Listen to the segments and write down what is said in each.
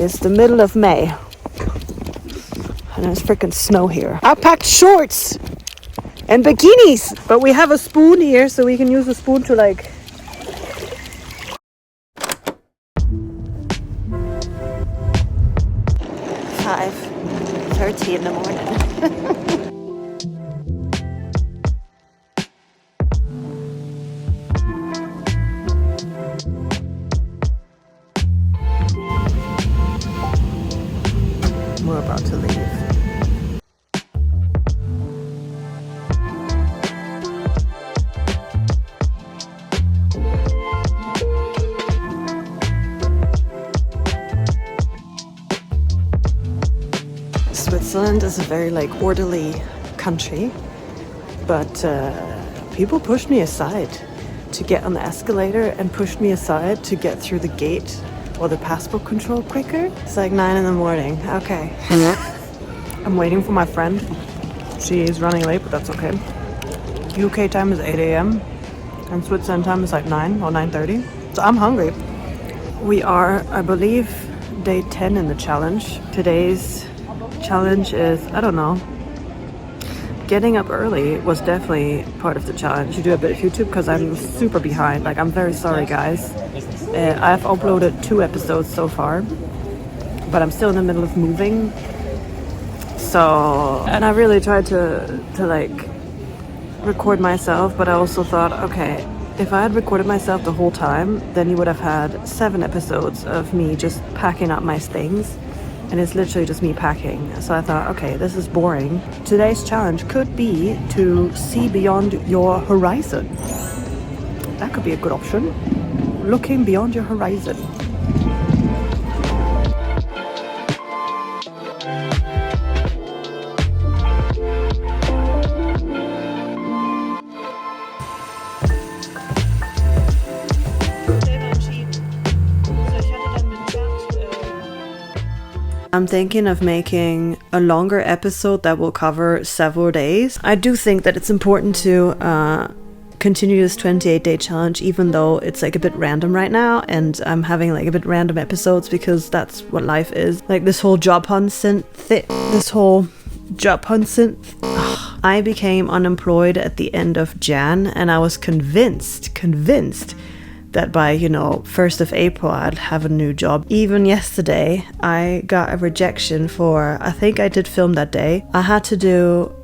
It's the middle of May. And there's freaking snow here. I packed shorts and bikinis. But we have a spoon here, so we can use the spoon to like... $5:30 in the morning. We're about to leave. Switzerland is a very like orderly country, but people pushed me aside to get on the escalator and pushed me aside to get through the gate or the passport control quicker. It's like 9 in the morning. Okay. I'm waiting for my friend. She is running late, but that's okay. UK time is 8 a.m. and Switzerland time is like 9 or 9:30. So I'm hungry. We are, I believe, day 10 in the challenge. Today's challenge is, I don't know, getting up early was definitely part of the challenge. You do a bit of YouTube because I'm super behind. Like, I'm very sorry, guys. I've uploaded 2 episodes so far, but I'm still in the middle of moving. So, and I really tried to like record myself, but I also thought, okay, if I had recorded myself the whole time, then you would have had 7 episodes of me just packing up my things. And it's literally just me packing. So I thought, okay, this is boring. Today's challenge could be to see beyond your horizon. That could be a good option. Looking beyond your horizon. I'm thinking of making a longer episode that will cover several days. I do think that it's important to continue this 28-day challenge, even though it's like a bit random right now, and I'm having like a bit random episodes because that's what life is. Like this whole job hunt I became unemployed at the end of Jan, and I was convinced that by, 1st of April, I'd have a new job. Even yesterday, I got a rejection for, I think I did film that day. I had to do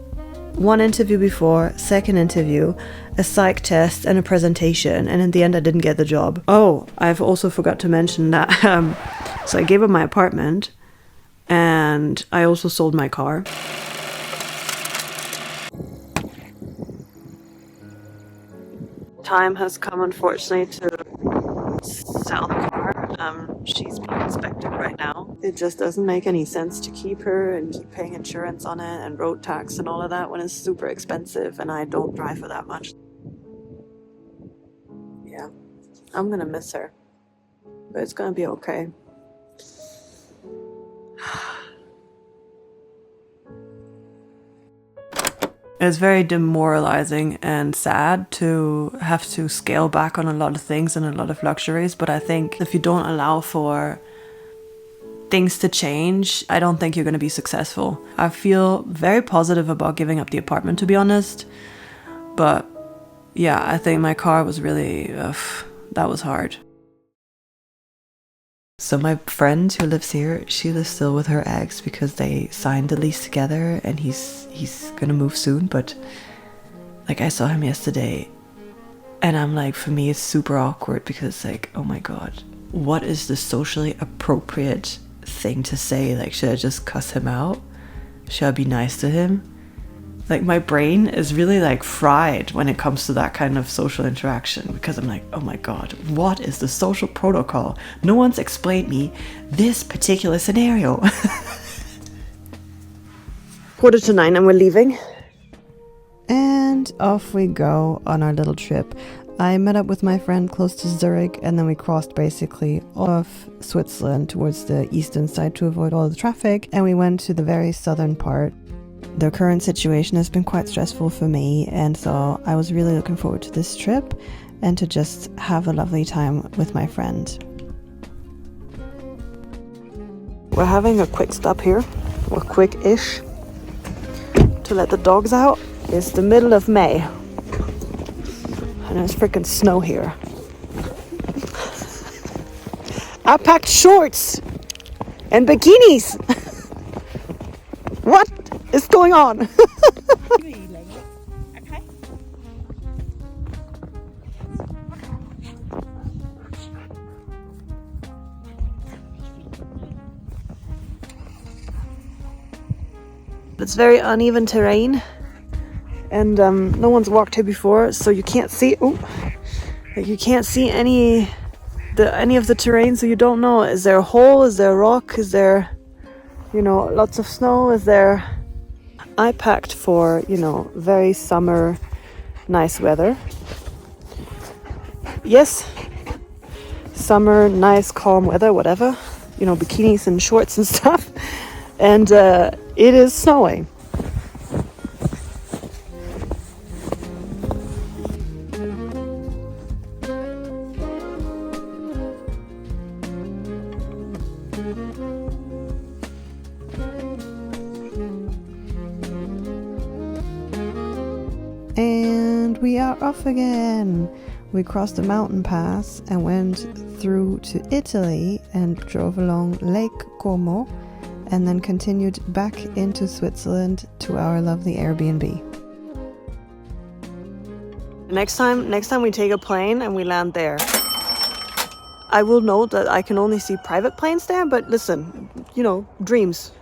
1 interview before, 2nd interview, a psych test, and a presentation. And in the end, I didn't get the job. Oh, I've also forgot to mention that. So I gave up my apartment, and I also sold my car. Time has come, unfortunately, to sell the car. She's being inspected right now. It just doesn't make any sense to keep her and keep paying insurance on it and road tax and all of that when it's super expensive and I don't drive for that much. Yeah, I'm gonna miss her, but it's gonna be okay. It's very demoralizing and sad to have to scale back on a lot of things and a lot of luxuries, but I think if you don't allow for things to change, I don't think you're going to be successful. I feel very positive about giving up the apartment, to be honest, but yeah, I think my car was really, that was hard. So my friend who lives here, she lives still with her ex because they signed the lease together and he's gonna move soon, but like I saw him yesterday and I'm like, for me it's super awkward because like, oh my god, what is the socially appropriate thing to say? Like, should I just cuss him out? Should I be nice to him? Like, my brain is really like fried when it comes to that kind of social interaction because I'm like, oh my god, what is the social protocol? No one's explained me this particular scenario. 8:45 and we're leaving. And off we go on our little trip. I met up with my friend close to Zurich and then we crossed basically off Switzerland towards the eastern side to avoid all the traffic, and we went to the very southern part. The current situation has been quite stressful for me, and so I was really looking forward to this trip and to just have a lovely time with my friend. We're having a quick stop here, or quick-ish, to let the dogs out. It's the middle of May, and there's freaking snow here. I packed shorts and bikinis. What is going on? It's very uneven terrain, and no one's walked here before, so you can't see. You can't see any of the terrain, so you don't know. Is there a hole? Is there a rock? Is there, lots of snow? Is there? I packed for very summer, nice weather. Yes, summer, nice, calm weather, whatever. Bikinis and shorts and stuff, and it is snowing. And we are off again. We crossed the mountain pass and went through to Italy and drove along Lake Como, and then continued back into Switzerland to our lovely Airbnb. Next time we take a plane and we land there, I will note that I can only see private planes there, but listen, dreams.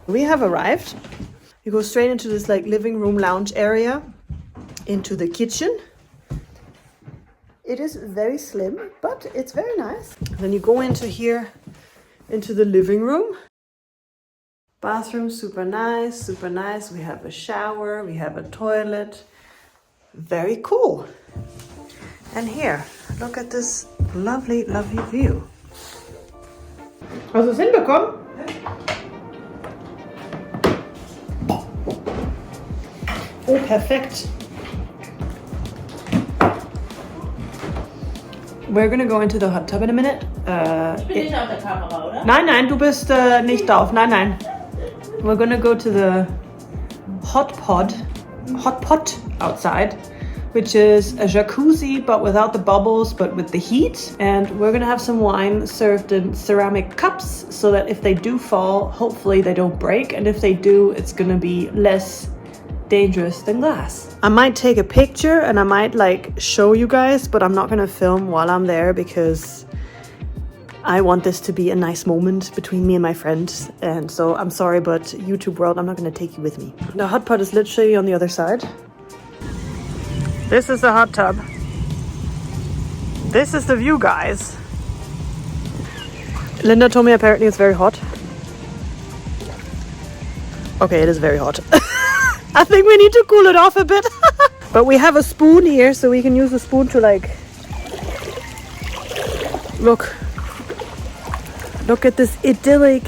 We have arrived. You go straight into this living room lounge area, into the kitchen. It is very slim, but it's very nice. Then you go into here, into the living room. Bathroom, super nice. We have a shower, we have a toilet. Very cool. And here, look at this lovely, lovely view. Hast du es hinbekommen? Oh, perfekt. We're gonna go into the hot tub in a minute. Ich bin nicht auf der Kamera, oder? Nein, du bist nicht drauf. Nein. We're gonna go to the hot pot outside, which is a jacuzzi but without the bubbles, but with the heat. And we're gonna have some wine served in ceramic cups, so that if they do fall, hopefully they don't break, and if they do, it's gonna be less dangerous than glass. I might take a picture and I might show you guys, but I'm not gonna film while I'm there because I want this to be a nice moment between me and my friends. And so I'm sorry, but YouTube world, I'm not gonna take you with me. The hot pot is literally on the other side. This is the hot tub. This is the view, guys. Linda told me apparently it's very hot. Okay, it is very hot. I think we need to cool it off a bit. But we have a spoon here, so we can use the spoon to look at this idyllic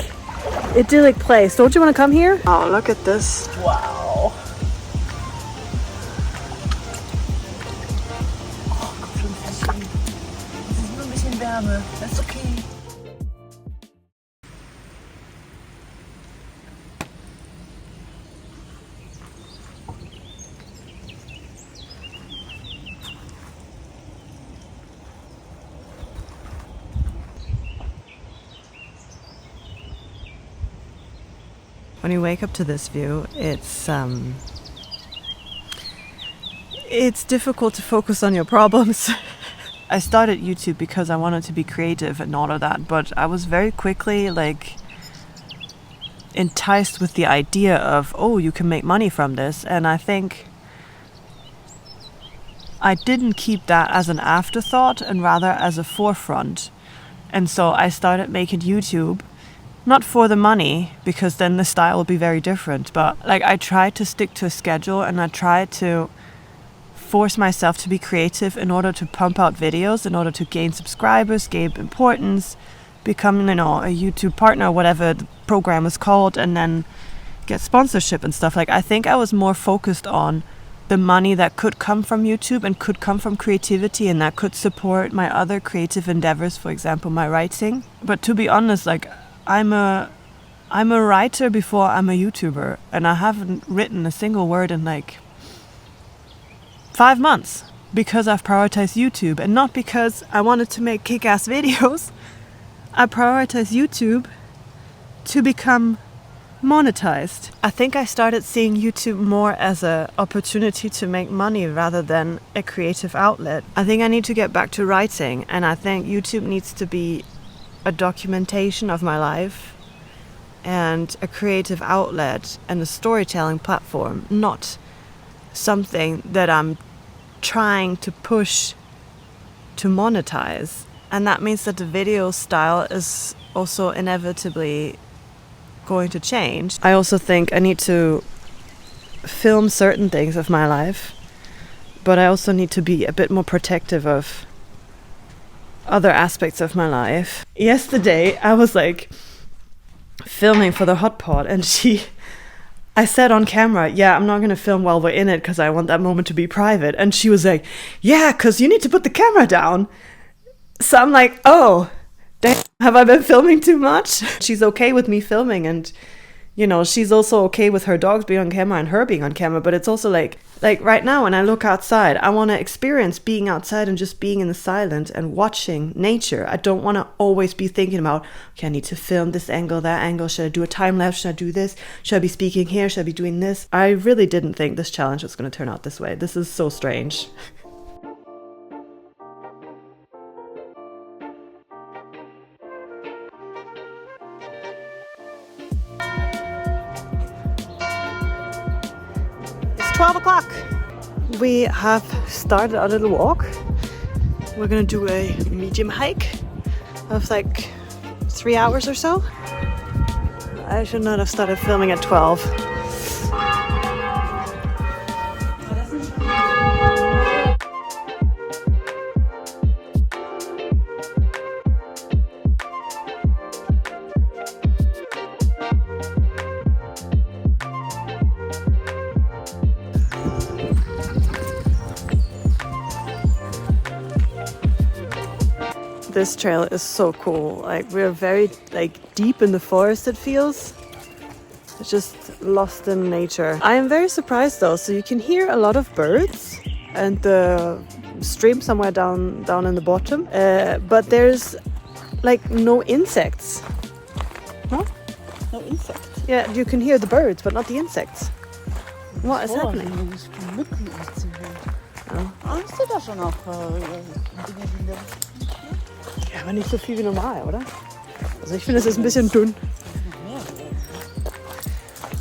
place. Don't you want to come here? Oh, look at this. Wow. Oh, das ist nur ein bisschen Wärme. That's okay. When you wake up to this view, it's difficult to focus on your problems. I started YouTube because I wanted to be creative and all of that, but I was very quickly enticed with the idea of, oh, you can make money from this. And I think I didn't keep that as an afterthought and rather as a forefront. And so I started making YouTube. Not for the money, because then the style will be very different, but I tried to stick to a schedule and I tried to force myself to be creative in order to pump out videos, in order to gain subscribers, gain importance, become, a YouTube partner, whatever the program is called, and then get sponsorship and stuff. I think I was more focused on the money that could come from YouTube and could come from creativity, and that could support my other creative endeavors, for example, my writing. But to be honest, I'm a writer before I'm a YouTuber, and I haven't written a single word in like 5 months because I've prioritized YouTube, and not because I wanted to make kick-ass videos. I prioritize YouTube to become monetized. I think I started seeing YouTube more as an opportunity to make money rather than a creative outlet. I think I need to get back to writing, and I think YouTube needs to be a documentation of my life and a creative outlet and a storytelling platform, not something that I'm trying to push to monetize. And that means that the video style is also inevitably going to change. I also think I need to film certain things of my life, but I also need to be a bit more protective of other aspects of my life. Yesterday I was like filming for the hot pot, and I said on camera, yeah, I'm not going to film while we're in it because I want that moment to be private. And she was like, yeah, because you need to put the camera down. So I'm like, oh, damn, have I been filming too much? She's okay with me filming, and you know, she's also okay with her dogs being on camera and her being on camera. But it's also like right now when I look outside, I want to experience being outside and just being in the silence and watching nature. I don't want to always be thinking about, okay, I need to film this angle, that angle. Should I do a time lapse? Should I do this? Should I be speaking here? Should I be doing this? I really didn't think this challenge was going to turn out this way. This is so strange. It's 12 o'clock. We have started our little walk. We're gonna do a medium hike of like 3 hours or so. I should not have started filming at 12. This trail is so cool. Like, we're very deep in the forest, it feels. It's just lost in nature. I am very surprised though. So you can hear a lot of birds and the stream somewhere down in the bottom. But there's like no insects. Huh? No insects. Yeah, you can hear the birds, but not the insects. What is happening? Hast du da schon auch Dinge, die da... Ja, aber nicht so viel wie normal, oder? Also ich finde, es ist ein bisschen dünn.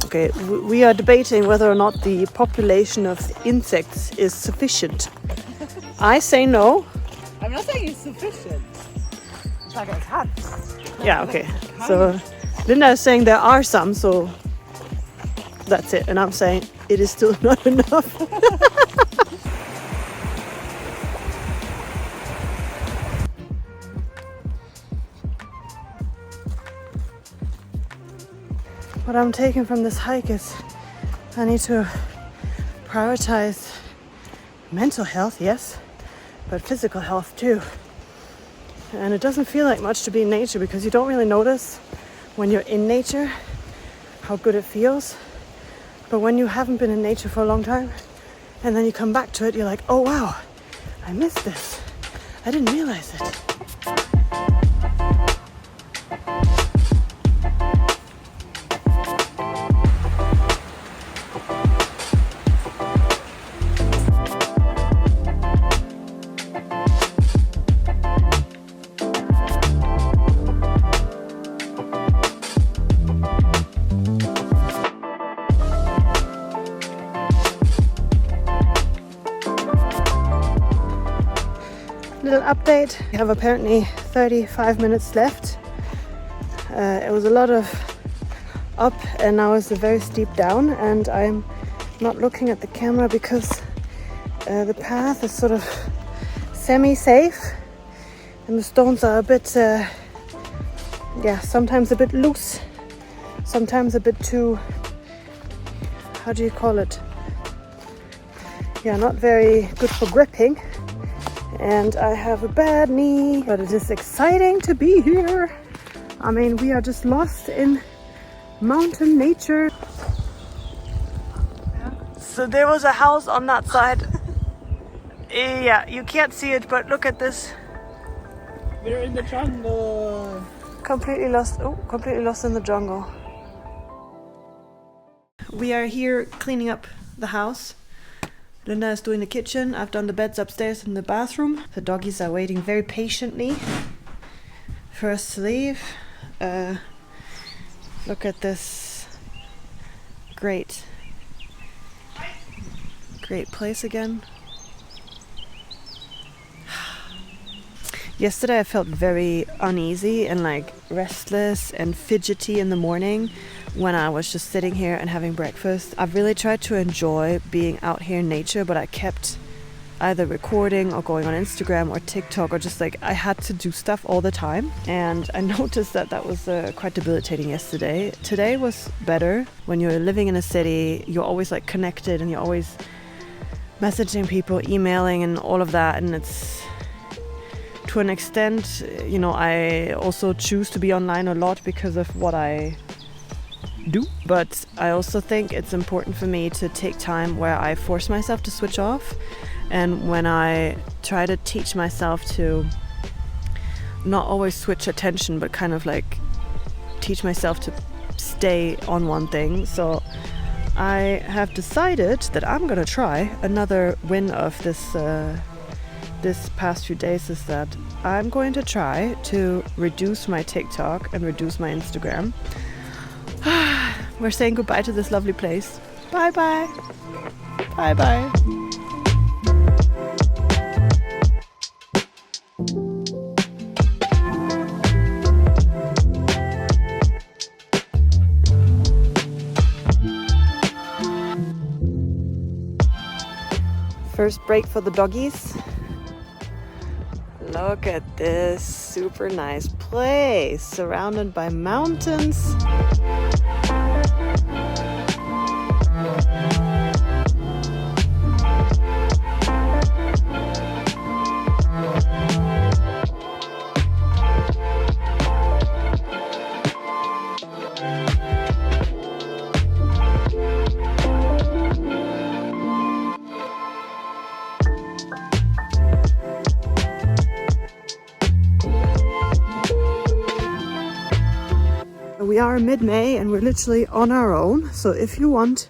Okay, we are debating whether or not the population of insects is sufficient. I say no. I'm not saying it's sufficient. Ich sage, es hat. Yeah, okay. So Linda is saying there are some, so that's it. And I'm saying it is still not enough. What I'm taking from this hike is I need to prioritize mental health, yes, but physical health too. And it doesn't feel like much to be in nature because you don't really notice when you're in nature how good it feels. But when you haven't been in nature for a long time and then you come back to it, you're like, oh wow, I missed this. I didn't realize it. Little update. We have apparently 35 minutes left. It was a lot of up and now it's a very steep down, and I'm not looking at the camera because the path is sort of semi-safe and the stones are a bit sometimes a bit loose, sometimes a bit too, how do you call it, not very good for gripping. And I have a bad knee, but it is exciting to be here. I mean, we are just lost in mountain nature. So there was a house on that side. Yeah, you can't see it, but look at this. We're in the jungle. Completely lost. Oh, completely lost in the jungle. We are here cleaning up the house. Linda is doing the kitchen. I've done the beds upstairs in the bathroom. The doggies are waiting very patiently for us to leave. Look at this great place again. Yesterday I felt very uneasy and like restless and fidgety in the morning when I was just sitting here and having breakfast. I've really tried to enjoy being out here in nature, but I kept either recording or going on Instagram or TikTok, or just like I had to do stuff all the time. And I noticed that was quite debilitating yesterday. Today was better. When you're living in a city, you're always like connected and you're always messaging people, emailing and all of that. And it's, to an extent, you know, I also choose to be online a lot because of what I do. But I also think it's important for me to take time where I force myself to switch off. And when I try to teach myself to not always switch attention, but kind of like teach myself to stay on one thing. So I have decided that I'm gonna try another win of this past few days is that I'm going to try to reduce my TikTok and reduce my Instagram. We're saying goodbye to this lovely place. Bye bye. Bye bye. First break for the doggies. Look at this super nice place surrounded by mountains. We are mid-May and we're literally on our own. So if you want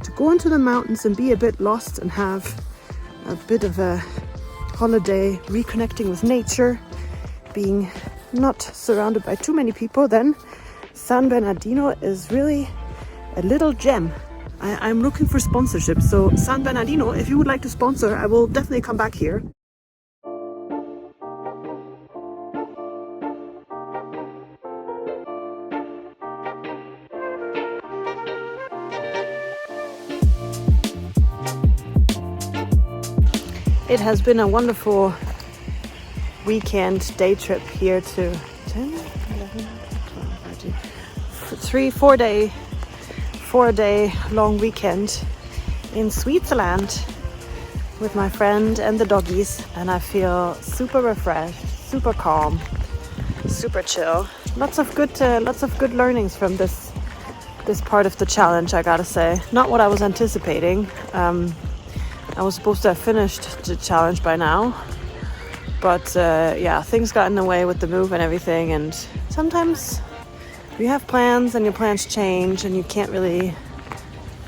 to go into the mountains and be a bit lost and have a bit of a holiday, reconnecting with nature, being not surrounded by too many people, then San Bernardino is really a little gem. I'm looking for sponsorship. So San Bernardino, if you would like to sponsor, I will definitely come back here. It has been a wonderful weekend day trip here to 10, 11, 12, 4-day long weekend in Switzerland with my friend and the doggies, and I feel super refreshed, super calm, super chill. Lots of good learnings from this part of the challenge, I gotta say. Not what I was anticipating. I was supposed to have finished the challenge by now, but yeah, things got in the way with the move and everything, and sometimes you have plans and your plans change and you can't really,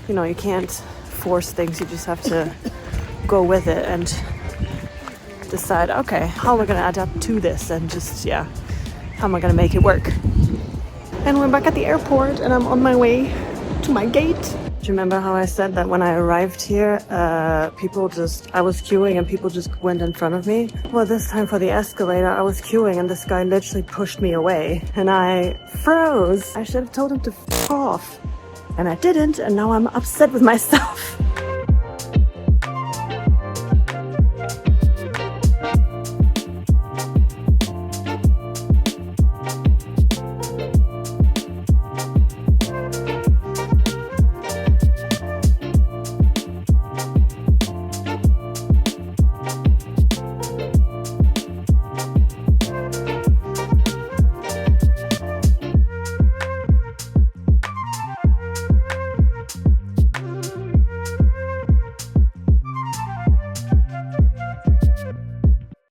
you can't force things. You just have to go with it and decide, okay, how am I going to adapt to this, and just, yeah, how am I going to make it work? And we're back at the airport and I'm on my way to my gate. Do you remember how I said that when I arrived here, I was queuing and people just went in front of me? Well, this time for the escalator, I was queuing and this guy literally pushed me away and I froze. I should have told him to f*** off. And I didn't, and now I'm upset with myself.